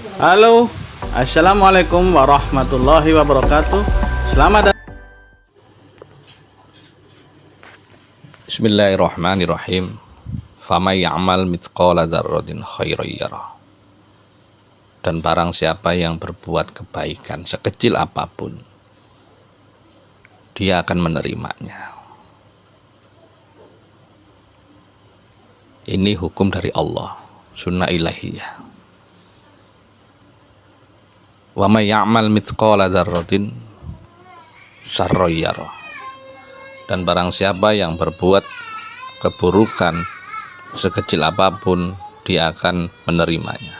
Halo, assalamualaikum warahmatullahi wabarakatuh. Selamat datang. Bismillahirrahmanirrahim. Famay ya'mal mithqala dzarratin khairan yarah. Dan barang siapa yang berbuat kebaikan sekecil apapun, dia akan menerimanya. Ini hukum dari Allah, sunnah ilahiyah. Wa may ya'mal mithqala dzarratin syarran yarah. Dan barang siapa yang berbuat keburukan sekecil apapun, dia akan menerimanya.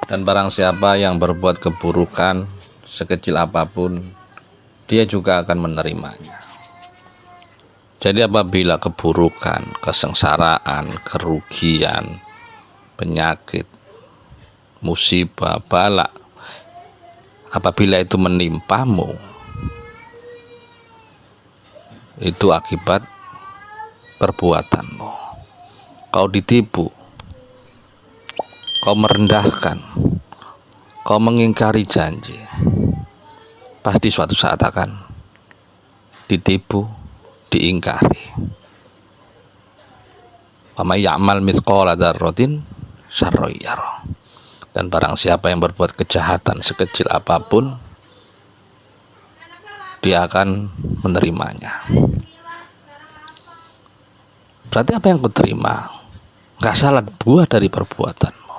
Dan barang siapa yang berbuat keburukan sekecil apapun, dia juga akan menerimanya. Jadi apabila keburukan, kesengsaraan, kerugian, penyakit, musibah, bala, apabila itu menimpamu, itu akibat perbuatanmu. Kau ditipu, kau merendahkan, kau mengingkari janji, pasti suatu saat akan ditipu, diingkari. Wa may ya'mal mithqala dzarratin syarran yarah. Dan barang siapa yang berbuat kejahatan sekecil apapun, dia akan menerimanya. Berarti apa yang kau terima gak salah, buah dari perbuatanmu.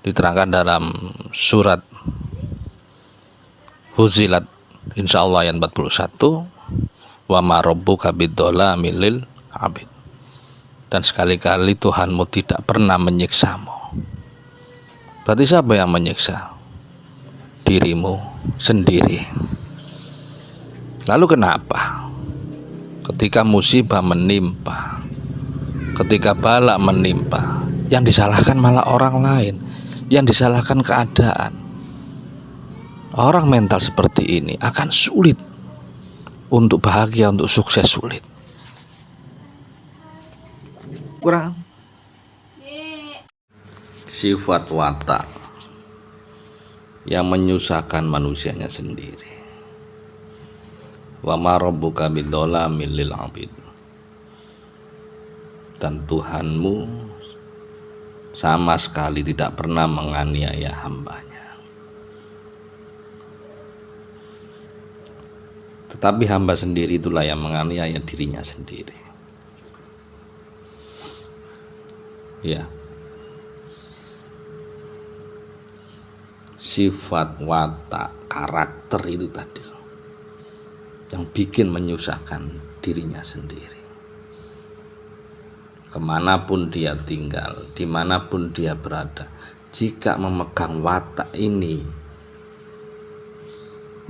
Diterangkan dalam surat Huzilat insyaallah ayat 41, wa ma rabbuka bidzallamil lil abid. Dan sekali-kali Tuhanmu tidak pernah menyiksamu. Berarti siapa yang menyiksa? Dirimu sendiri. Lalu kenapa ketika musibah menimpa, ketika bala menimpa, yang disalahkan malah orang lain, yang disalahkan keadaan? Orang mental seperti ini akan sulit untuk bahagia, untuk sukses, sulit. Kurang sifat watak yang menyusahkan manusianya sendiri. Wa ma rabbuka bidzallamil lil abid. Dan Tuhanmu sama sekali tidak pernah menganiaya hambanya. Tetapi hamba sendiri itulah yang menganiaya dirinya sendiri. Ya. Sifat, watak, karakter itu tadi yang bikin menyusahkan dirinya sendiri. Kemanapun dia tinggal, dimanapun dia berada, jika memegang watak ini,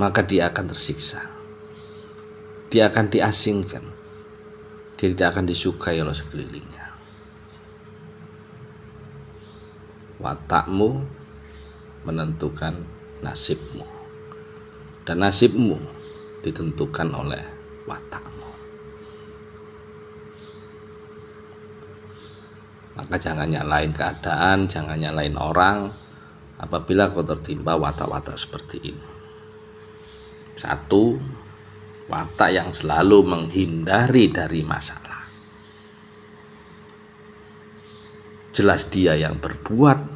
maka dia akan tersiksa. Dia akan diasingkan. Dia tidak akan disukai oleh sekelilingnya. Watakmu menentukan nasibmu, dan nasibmu ditentukan oleh watakmu. Maka jangan nyalain keadaan, jangan nyalain orang apabila kau tertimpa watak-watak seperti ini. Satu, watak yang selalu menghindari dari masalah. Jelas dia yang berbuat,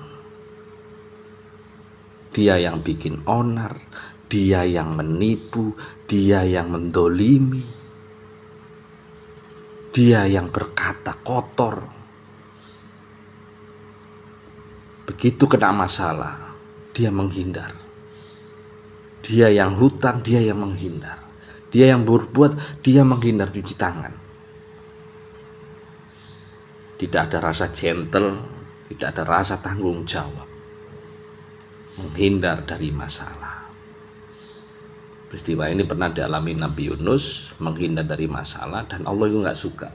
dia yang bikin onar, dia yang menipu, dia yang mendolimi, dia yang berkata kotor. Begitu kena masalah, dia menghindar. Dia yang hutang, dia yang menghindar. Dia yang berbuat, dia menghindar cuci tangan. Tidak ada rasa gentle, tidak ada rasa tanggung jawab. Menghindar dari masalah. Peristiwa ini pernah dialami Nabi Yunus, menghindar dari masalah, dan Allah itu gak suka.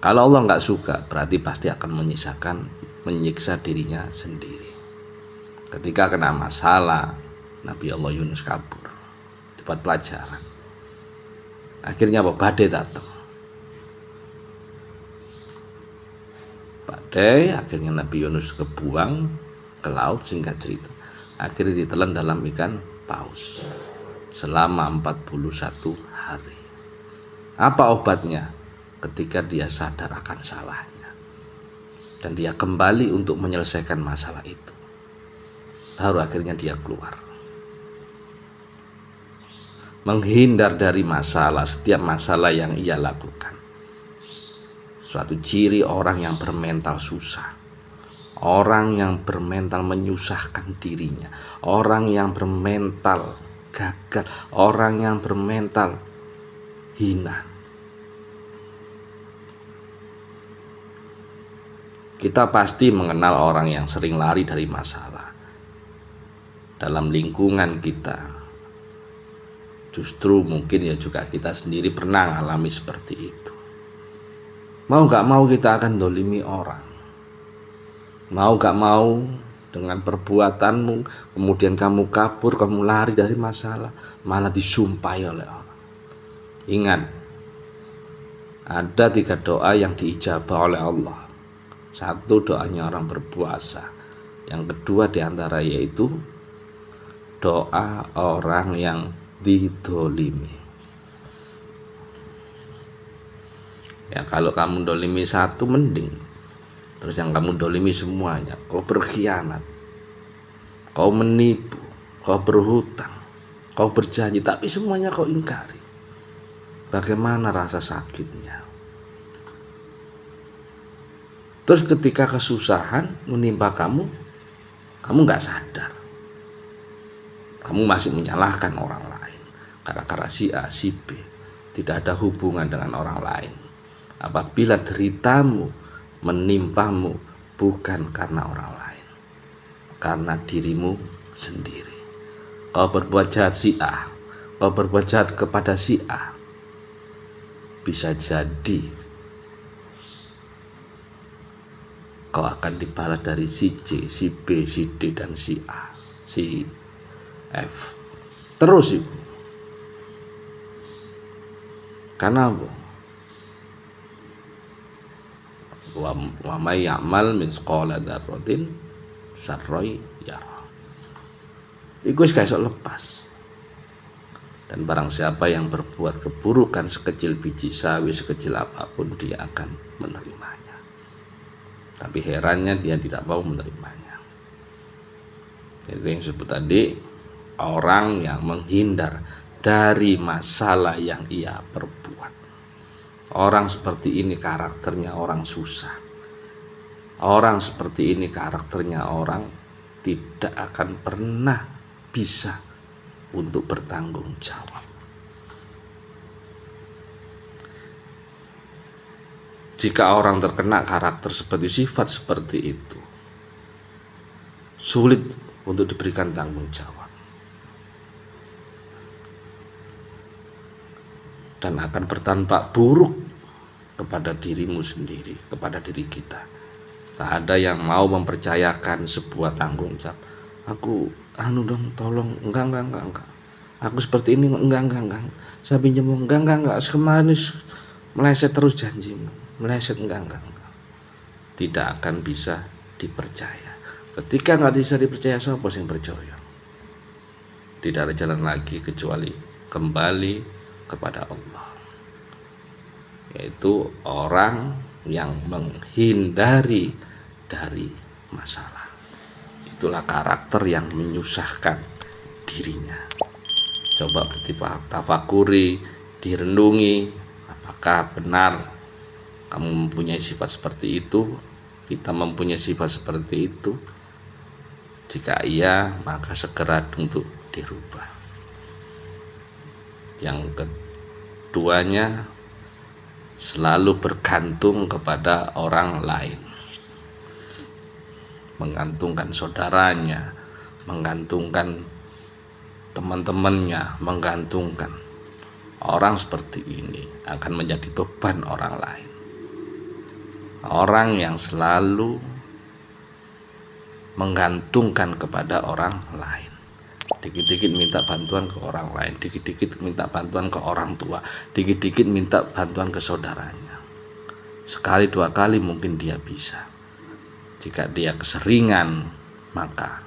Kalau Allah gak suka, berarti pasti akan menyiksa dirinya sendiri. Ketika kena masalah, Nabi Allah Yunus kabur, dibuat pelajaran. Akhirnya apa? Badai datang. badai, akhirnya Nabi Yunus kebuang ke laut. Singkat cerita, akhirnya ditelan dalam ikan paus selama 41 hari. Apa obatnya? Ketika dia sadar akan salahnya dan dia kembali untuk menyelesaikan masalah itu, baru akhirnya dia keluar. Menghindar dari masalah, setiap masalah yang ia lakukan, suatu ciri orang yang bermental susah, orang yang bermental menyusahkan dirinya, orang yang bermental gagal, orang yang bermental hina. Kita pasti mengenal orang yang sering lari dari masalah. Dalam lingkungan kita, justru mungkin ya juga kita sendiri pernah mengalami seperti itu. Mau gak mau kita akan dolimi orang. Mau gak mau dengan perbuatanmu, kemudian kamu kabur, kamu lari dari masalah, malah disumpahi oleh orang. Ingat, ada 3 doa yang diijabah oleh Allah. 1, doanya orang berpuasa. Yang kedua diantara yaitu doa orang yang didolimi. Ya, kalau kamu dolimi 1 mending. Terus yang kamu dolimi semuanya, kau berkhianat, kau menipu, kau berhutang, kau berjanji, tapi semuanya kau ingkari. Bagaimana rasa sakitnya? Terus ketika kesusahan menimpa kamu gak sadar. Kamu masih menyalahkan orang lain. Karena si A, si B tidak ada hubungan dengan orang lain. Apabila deritamu menimpamu bukan karena orang lain, karena dirimu sendiri. Kau berbuat jahat si A, kau berbuat jahat kepada si A, bisa jadi kau akan dibalas dari si C, si B, si D, dan si A, si F. Terus itu. Karena wa may ya'mal mithqala dzarratin syarran yarah. Iku wis gak iso lepas. Dan barang siapa yang berbuat keburukan sekecil biji sawi, sekecil apapun, dia akan menerimanya. Tapi herannya dia tidak mau menerimanya. Itu yang disebut tadi, orang yang menghindar dari masalah yang ia perbuat. Orang seperti ini karakternya orang susah. Orang seperti ini karakternya orang tidak akan pernah bisa untuk bertanggung jawab. Jika orang terkena karakter seperti sifat seperti itu, sulit untuk diberikan tanggung jawab. Dan akan berdampak buruk kepada dirimu sendiri, kepada diri kita. Tak ada yang mau mempercayakan sebuah tanggung jawab. Aku dong, tolong, enggak. Aku seperti ini, enggak. Saya pinjam, enggak. Kemarin meleset terus janjimu. Meleset, enggak. Tidak akan bisa dipercaya. Ketika enggak bisa dipercaya, siapa yang percaya? Tidak ada jalan lagi kecuali kembali kepada Allah, yaitu orang yang menghindari dari masalah. Itulah karakter yang menyusahkan dirinya. Coba bertafakuri, direnungi, apakah benar kamu mempunyai sifat seperti itu? Kita mempunyai sifat seperti itu? Jika iya, maka segera untuk dirubah. Yang keduanya, selalu bergantung kepada orang lain, menggantungkan saudaranya, menggantungkan teman-temannya, menggantungkan. Orang seperti ini akan menjadi beban orang lain. Orang yang selalu menggantungkan kepada orang lain, dikit-dikit minta bantuan ke orang lain, dikit-dikit minta bantuan ke orang tua, dikit-dikit minta bantuan ke saudaranya. Sekali 2 kali mungkin dia bisa, Jika dia keseringan, maka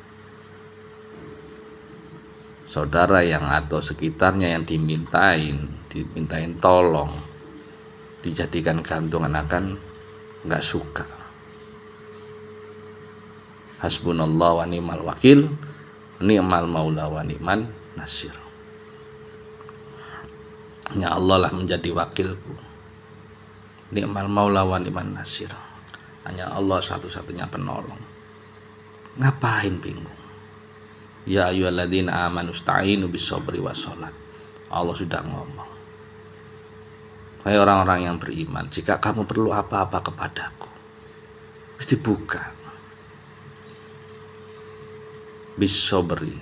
saudara yang atau sekitarnya yang dimintain tolong, dijadikan gantungan akan nggak suka. Hasbunallah wa ni'mal wakil, ni'mal maula wa ni'man nasir. Hanya Allah lah menjadi wakilku, ni'mal maula wa ni'man nasir. Hanya Allah satu-satunya penolong. Ngapain bingung? Ya ayyuhalladzina amanu sta'inu bis-sabri was-shalah. Allah sudah ngomong. Hai orang-orang yang beriman, jika kamu perlu apa-apa kepadaku, mesti buka. Bis-sabri,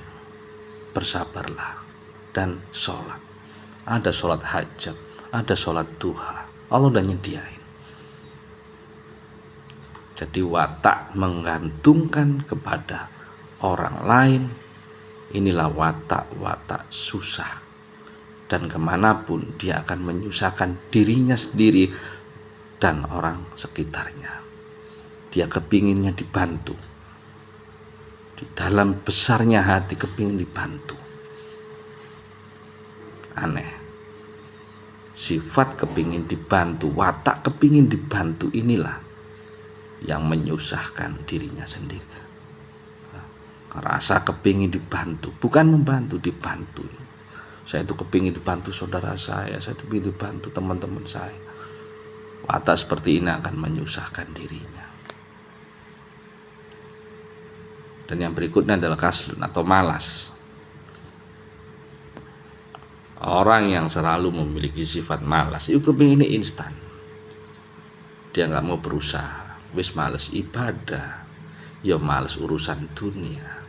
bersabarlah, dan sholat. Ada sholat hajat, ada sholat duha. Allah udah nyediain. Jadi watak menggantungkan kepada orang lain, inilah watak-watak susah. Dan kemanapun dia akan menyusahkan dirinya sendiri dan orang sekitarnya. Dia kepinginnya dibantu. Di dalam besarnya hati kepingin dibantu. Aneh. Sifat kepingin dibantu, watak kepingin dibantu inilah yang menyusahkan dirinya sendiri. Rasa kepingin dibantu, bukan membantu, dibantu. Saya itu kepingin dibantu saudara saya itu kepingin dibantu teman-teman saya. Watak seperti ini akan menyusahkan dirinya. Dan yang berikutnya adalah kaslun atau malas. Orang yang selalu memiliki sifat malas itu kepinginnya instan. Dia nggak mau berusaha. Wis males ibadah, ya males urusan dunia.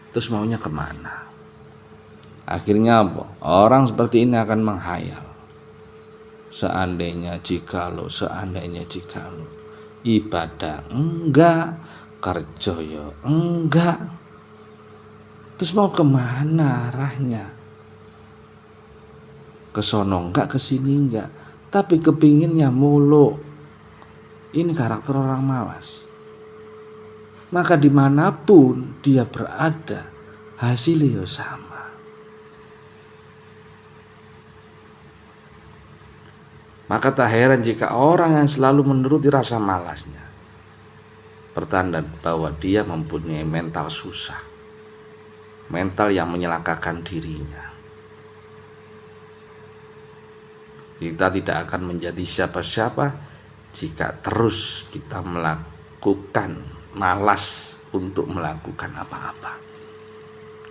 Terus maunya kemana? Akhirnya apa? Orang seperti ini akan menghayal. Seandainya jikalau ibadah enggak, kerja ya enggak. Terus mau kemana arahnya? Kesono enggak, kesini enggak. Tapi kepinginnya mulu. Ini karakter orang malas. Maka dimanapun dia berada, hasilnya sama. Maka tak heran jika orang yang selalu menuruti rasa malasnya, pertanda bahwa dia mempunyai mental susah, mental yang menyelakakan dirinya. Kita tidak akan menjadi siapa-siapa jika terus kita melakukan malas untuk melakukan apa-apa.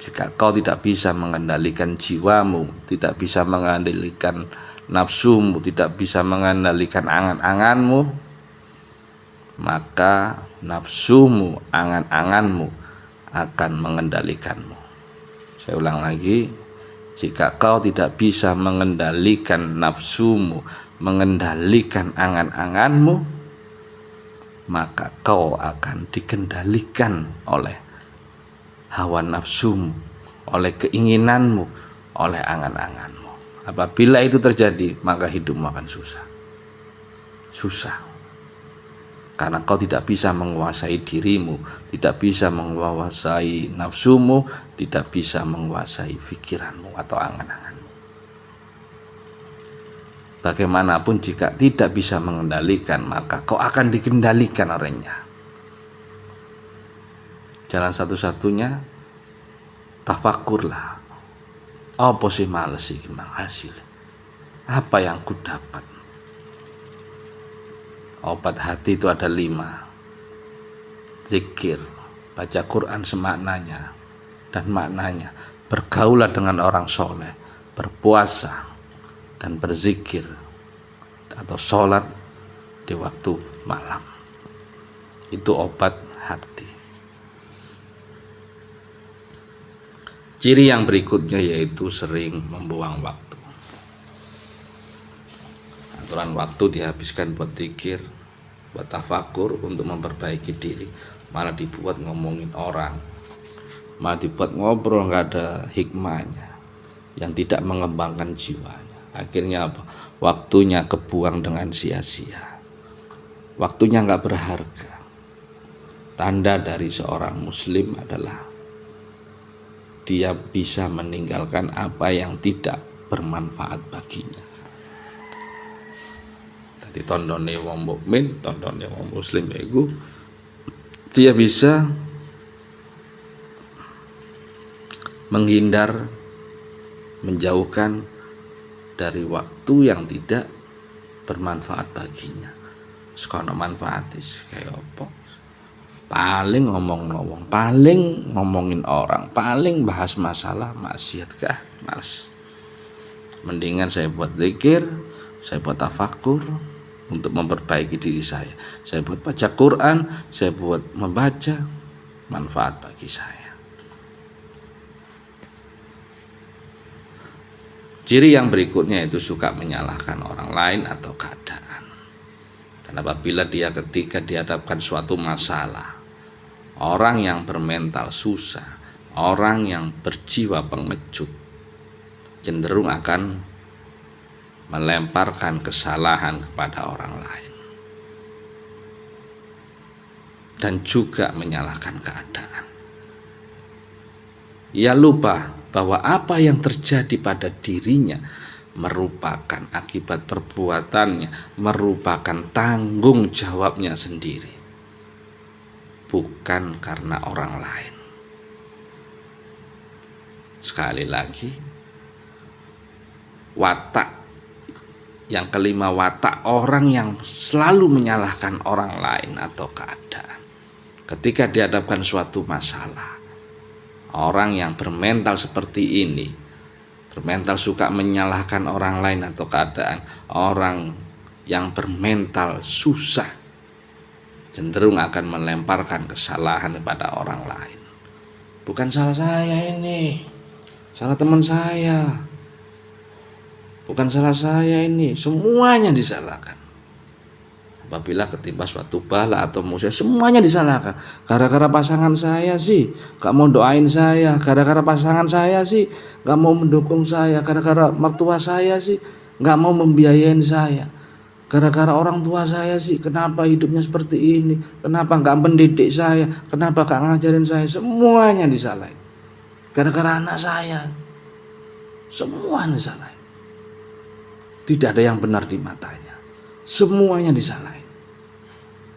Jika kau tidak bisa mengendalikan jiwamu, tidak bisa mengendalikan nafsumu, tidak bisa mengendalikan angan-anganmu, maka nafsumu, angan-anganmu akan mengendalikanmu. Saya ulang lagi, jika kau tidak bisa mengendalikan nafsumu, mengendalikan angan-anganmu, maka kau akan dikendalikan oleh hawa nafsumu, oleh keinginanmu, oleh angan-anganmu. Apabila itu terjadi, maka hidupmu akan susah. Karena kau tidak bisa menguasai dirimu, tidak bisa menguasai nafsumu, tidak bisa menguasai pikiranmu atau angan-anganmu. Bagaimanapun jika tidak bisa mengendalikan, maka kau akan dikendalikan olehnya. Jalan satu-satunya tafakurlah. Apa sih males sih hasil? Apa yang ku dapat? Obat hati itu ada 5. Zikir, baca Quran semaknanya dan maknanya, bergaulah dengan orang soleh, berpuasa dan berzikir atau sholat di waktu malam. Itu obat hati. Ciri yang berikutnya yaitu sering membuang waktu. Aturan waktu dihabiskan buat zikir, buat tafakur, untuk memperbaiki diri, malah dibuat ngomongin orang, malah dibuat ngobrol nggak ada hikmahnya, yang tidak mengembangkan jiwanya. Akhirnya apa? Waktunya kebuang dengan sia-sia. Waktunya nggak berharga. tanda dari seorang muslim adalah dia bisa meninggalkan apa yang tidak bermanfaat baginya. Jadi tondone wong mukmin, tondone wong muslim yaiku dia bisa menghindar, menjauhkan dari waktu yang tidak bermanfaat baginya. Sekono manfaatis kayak apa? Paling ngomong, paling ngomongin orang, paling bahas masalah maksiat kah? Males. Mendingan saya buat zikir, saya buat tafakur untuk memperbaiki diri saya. Saya buat baca Quran, saya buat membaca, manfaat bagi saya. Ciri yang berikutnya itu suka menyalahkan orang lain atau keadaan. Dan apabila dia ketika dihadapkan suatu masalah, orang yang bermental susah, orang yang berjiwa pengecut, cenderung akan melemparkan kesalahan kepada orang lain dan juga menyalahkan keadaan. Ia lupa bahwa apa yang terjadi pada dirinya merupakan akibat perbuatannya, merupakan tanggung jawabnya sendiri, bukan karena orang lain. Sekali lagi, watak yang kelima, watak orang yang selalu menyalahkan orang lain atau keadaan. Ketika dihadapkan suatu masalah, orang yang bermental seperti ini, bermental suka menyalahkan orang lain atau keadaan, orang yang bermental susah, cenderung akan melemparkan kesalahan kepada orang lain. Bukan salah saya ini, salah teman saya. Bukan salah saya ini, semuanya disalahkan. Apabila ketimpa suatu bala atau musibah, semuanya disalahkan. Gara-gara pasangan saya sih gak mau doain saya, gara-gara pasangan saya sih gak mau mendukung saya, gara-gara mertua saya sih gak mau membiayain saya, gara-gara orang tua saya sih kenapa hidupnya seperti ini, kenapa gak mendidik saya, kenapa gak ngajarin saya. Semuanya disalahin. Gara-gara anak saya, semua disalahin. Tidak ada yang benar di matanya, semuanya disalahin.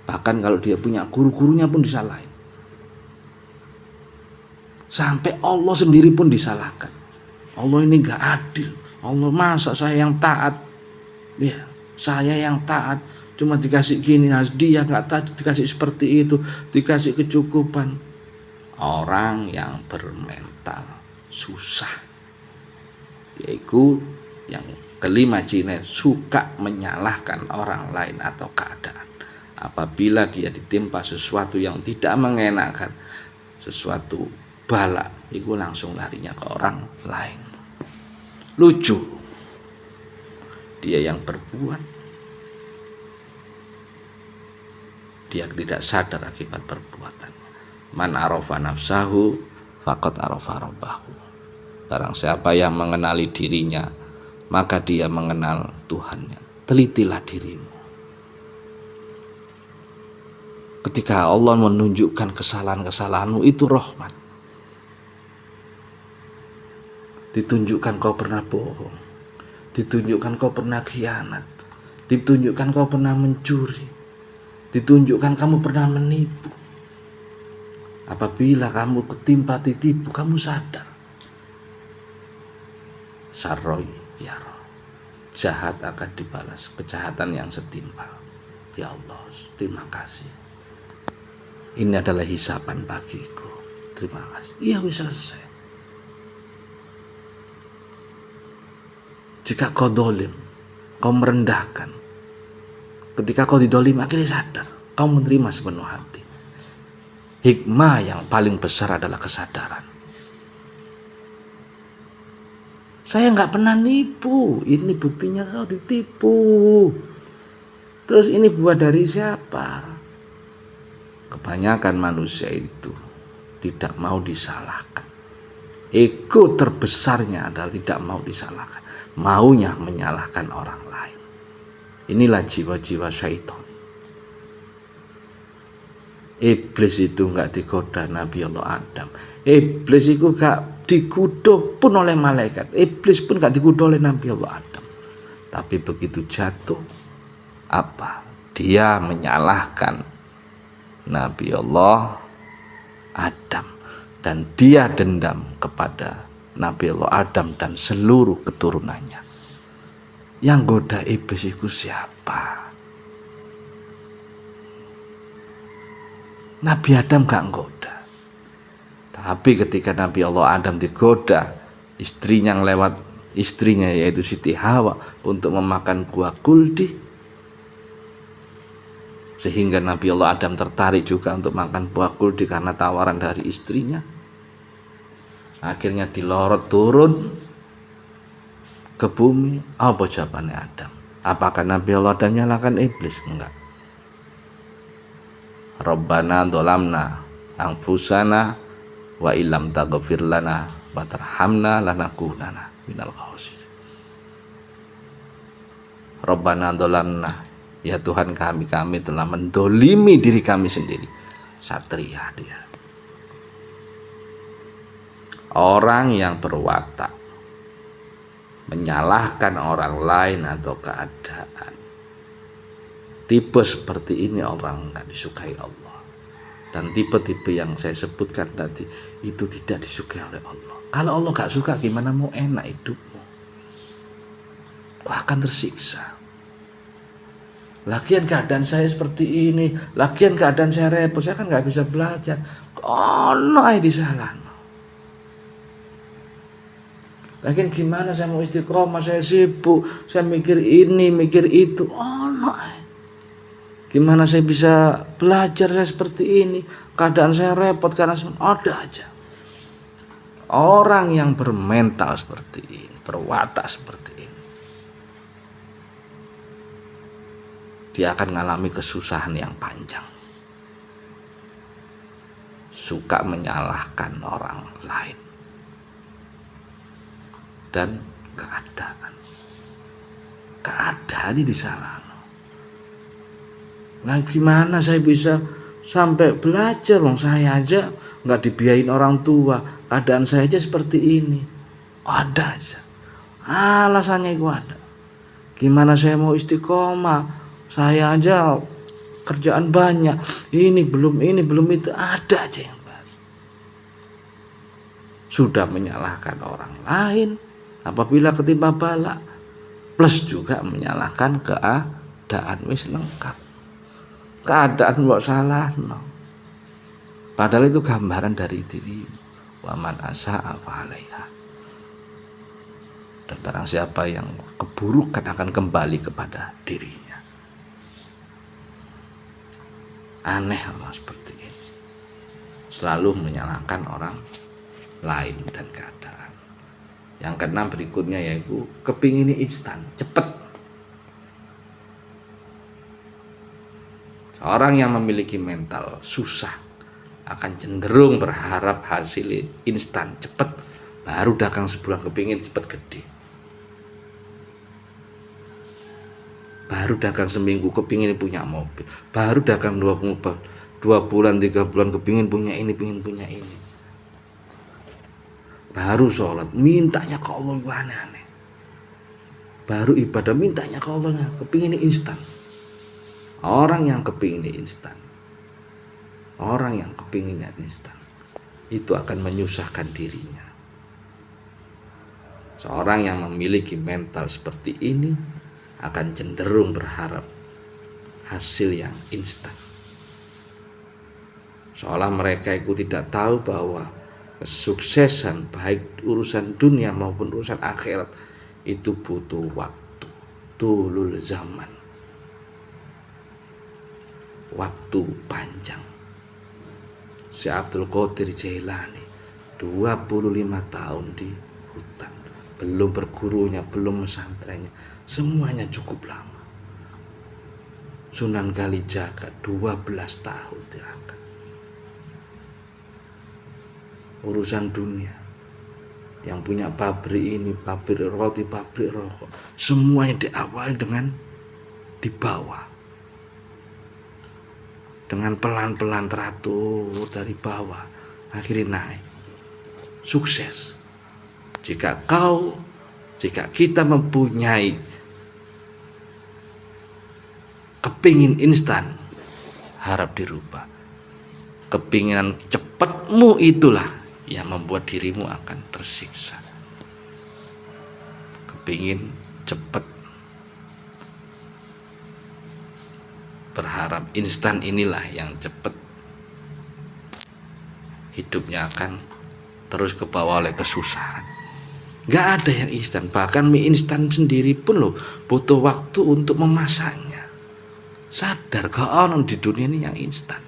Bahkan kalau dia punya guru-gurunya pun disalahin. Sampai Allah sendiri pun disalahkan. Allah ini gak adil. Allah, masa saya yang taat, ya saya yang taat cuma dikasih gini, dia gak taat dikasih seperti itu, dikasih kecukupan. Orang yang bermental susah, yaitu yang kelima ciri, suka menyalahkan orang lain atau keadaan. Apabila dia ditimpa sesuatu yang tidak mengenakan, sesuatu bala, itu langsung larinya ke orang lain. Lucu, dia yang berbuat, dia tidak sadar akibat perbuatannya. Man arafa nafsahu faqad arafa rabbahu. Barang siapa yang mengenali dirinya, maka dia mengenal Tuhannya. Telitilah dirimu. Ketika Allah menunjukkan kesalahan-kesalahanmu, itu rahmat. Ditunjukkan kau pernah bohong, ditunjukkan kau pernah khianat, ditunjukkan kau pernah mencuri, ditunjukkan kamu pernah menipu. Apabila kamu ketimpa ditipu, kamu sadar. Sarroi ya roh, jahat akan dibalas kejahatan yang setimpal. Ya Allah, terima kasih. Ini adalah hisaban bagiku. Terima kasih. Iya, bisa selesai. Jika kau dolim, kau merendahkan, ketika kau didolim, akhirnya sadar, kau menerima sepenuh hati. Hikmah yang paling besar adalah kesadaran. Saya gak pernah nipu, ini buktinya kau ditipu. Terus ini buat dari siapa? Kebanyakan manusia itu tidak mau disalahkan. Ego terbesarnya adalah tidak mau disalahkan, maunya menyalahkan orang lain. Inilah jiwa-jiwa syaitan. Iblis itu nggak digoda Nabi Allah Adam. Iblis itu nggak dikudo pun oleh malaikat. Iblis pun nggak dikudo oleh Nabi Allah Adam. Tapi begitu jatuh, apa? Dia menyalahkan Nabi Allah Adam. Dan dia dendam kepada Nabi Allah Adam dan seluruh keturunannya. Yang goda iblis itu siapa? Nabi Adam gak goda. Tapi ketika Nabi Allah Adam digoda, istrinya yaitu Siti Hawa untuk memakan buah kuldi, sehingga Nabi Allah Adam tertarik juga untuk makan buah kuldi karena tawaran dari istrinya. Akhirnya dilorot turun ke bumi. Apa jawabannya Adam? Apakah Nabi Allah Adam menyalahkan iblis? Enggak. Rabbana dolamna anfusana wa illam taghfir lana wa tarhamna lanakunanna minal khasirin. Rabbana dolamna, ya Tuhan kami telah mendolimi diri kami sendiri. Satria dia. Orang yang berwatak menyalahkan orang lain atau keadaan, tipe seperti ini orang nggak disukai Allah. Dan tipe-tipe yang saya sebutkan tadi itu tidak disukai oleh Allah. Kalau Allah nggak suka, gimana mau enak hidupmu? Kau akan tersiksa. Lagian keadaan saya seperti ini, lagian keadaan saya repot, saya kan nggak bisa belajar. Ono ae disalah. Lagian gimana saya mau istiqomah, saya sibuk, saya mikir ini, mikir itu. Ono ae. Gimana saya bisa belajar, saya seperti ini, keadaan saya repot karena ada aja. Orang yang bermental seperti ini, berwatak seperti ini, dia akan mengalami kesusahan yang panjang. Suka menyalahkan orang lain dan keadaan ini disalah. Nah gimana saya bisa sampai belajar? Wong saya aja nggak dibiayain orang tua, keadaan saya aja seperti ini. Ada aja alasannya itu ada. Gimana saya mau istiqomah? Saya aja kerjaan banyak, ini belum itu, ada aja yang bahas. Sudah menyalahkan orang lain apabila ketimpa bala, plus juga menyalahkan keadaan wis lengkap. Keadaan mbok salah no. Padahal itu gambaran dari diri. Wa man asa'a fa 'alaiha. Dan barang siapa yang keburukan akan kembali kepada dirinya. Aneh Allah seperti ini. Selalu menyalahkan orang lain dan keadaan. Yang keenam berikutnya yaitu kepingin instan, cepet. Orang yang memiliki mental susah akan cenderung berharap hasil instan, cepet. Baru dagang sebulan kepingin cepet gede. Baru dagang seminggu kepingin punya mobil. Baru dagang 2 bulan 3 bulan kepingin punya ini, pingin punya ini. Baru sholat mintanya ke Allah yang aneh-aneh. Baru ibadah mintanya ke Allah kepingin instan. Orang yang kepinginnya instan, orang yang kepinginnya instan, itu akan menyusahkan dirinya. Seorang yang memiliki mental seperti ini akan cenderung berharap hasil yang instan. Seolah mereka itu tidak tahu bahwa kesuksesan baik urusan dunia maupun urusan akhirat itu butuh waktu, tulul zaman. Waktu panjang. Si Abdul Qadir Jailani 25 tahun di hutan, belum bergurunya, belum pesantrennya, semuanya cukup lama. Sunan Kalijaga 12 tahun tirakat. Urusan dunia, yang punya pabrik ini, pabrik roti, pabrik rokok, semuanya diawali dengan di bawah. dengan pelan-pelan teratur dari bawah, akhirnya naik, sukses. Jika kita mempunyai kepingin instan, harap dirubah. Kepinginan cepatmu itulah yang membuat dirimu akan tersiksa. Kepingin cepat, berharap instan, inilah yang cepat, hidupnya akan terus kebawa oleh kesusahan. Gak ada yang instan, bahkan mie instan sendiri pun loh butuh waktu untuk memasaknya. Sadar gak orang di dunia ini yang instan?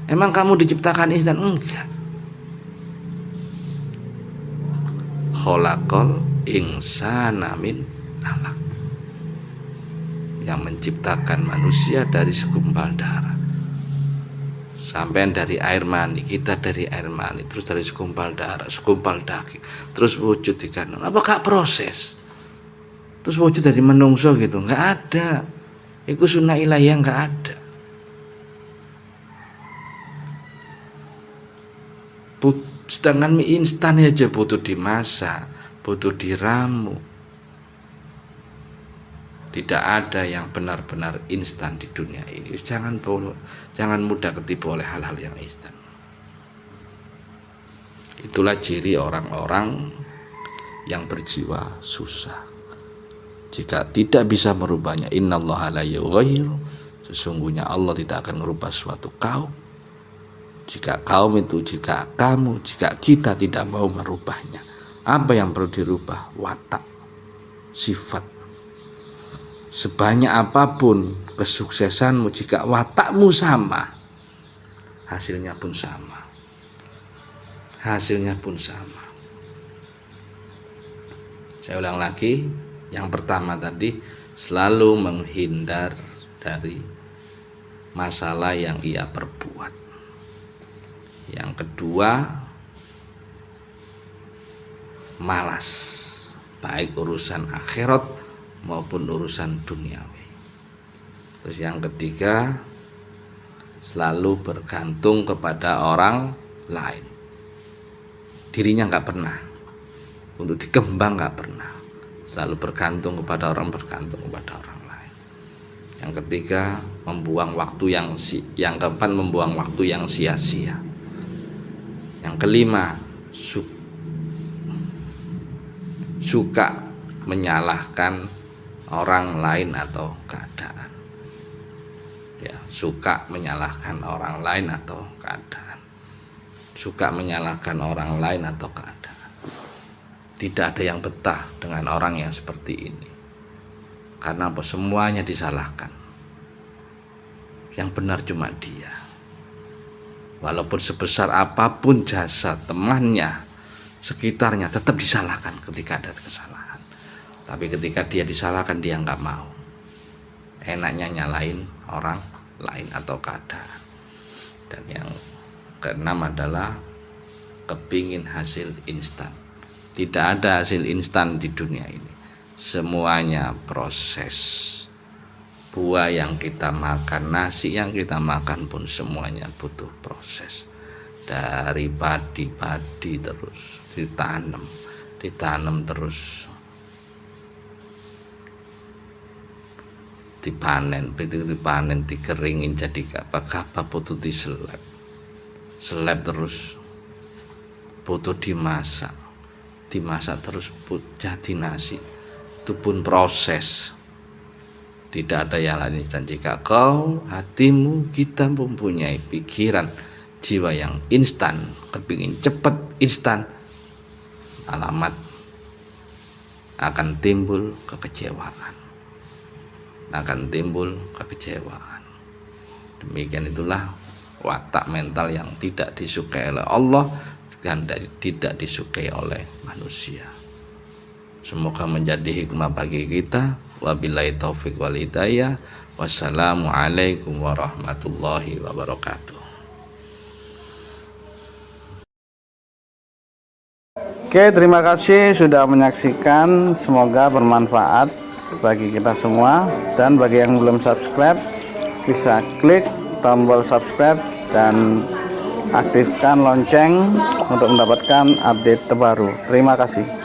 Emang kamu diciptakan instan? Enggak. Kholaqal insana min alaq, yang menciptakan manusia dari segumpal darah. Sampai dari air mani, kita dari air mani, terus dari segumpal darah, segumpal daging, terus wujud di kanan. Apa gak proses? Terus wujud dari menungso gitu? Gak ada. Iku sunnah ilahiyah, gak ada. Sedangkan mie instan aja butuh dimasak, butuh diramu. Tidak ada yang benar-benar instan di dunia ini. Jangan mudah ketipu oleh hal-hal yang instan. Itulah ciri orang-orang yang berjiwa susah. Jika tidak bisa merubahnya, innallaha la yughayyiru, sesungguhnya Allah tidak akan merubah suatu kaum. Jika kita tidak mau merubahnya, apa yang perlu dirubah? Watak, sifat. Sebanyak apapun kesuksesanmu, jika watakmu sama, hasilnya pun sama. Saya ulang lagi, yang pertama tadi, selalu menghindar dari masalah yang ia perbuat. Yang kedua, malas, baik urusan akhirat maupun urusan duniawi. Terus yang ketiga, selalu bergantung kepada orang lain. Dirinya nggak pernah, untuk dikembang nggak pernah. Selalu bergantung kepada orang lain. Yang ketiga, yang keempat, membuang waktu yang sia-sia. Yang kelima, suka menyalahkan orang lain atau keadaan. Ya, suka menyalahkan orang lain atau keadaan. Tidak ada yang betah dengan orang yang seperti ini. Karena apa? Semuanya disalahkan. Yang benar cuma dia. Walaupun sebesar apapun jasa temannya, sekitarnya, tetap disalahkan ketika ada kesalahan. Tapi ketika dia disalahkan, dia nggak mau. Enaknya nyalain orang lain atau keadaan. Dan yang keenam adalah kepingin hasil instan. Tidak ada hasil instan di dunia ini. Semuanya proses. Buah yang kita makan, nasi yang kita makan pun semuanya butuh proses. Dari padi terus ditanam terus, dipanen, dikeringin jadi gabah butuh diseleb terus, butuh dimasak terus jadi nasi. Itu pun proses. Tidak ada yang lain instan. Jika hatimu, kita mempunyai pikiran jiwa yang instan, kepingin cepat instan, alamat akan timbul kekecewaan. Demikian itulah watak mental yang tidak disukai oleh Allah dan tidak disukai oleh manusia. Semoga menjadi hikmah bagi kita. Wabillahi taufik wal hidayah. Wassalamualaikum warahmatullahi wabarakatuh. Oke, terima kasih sudah menyaksikan. Semoga bermanfaat bagi kita semua. Dan bagi yang belum subscribe, bisa klik tombol subscribe dan aktifkan lonceng untuk mendapatkan update terbaru. Terima kasih.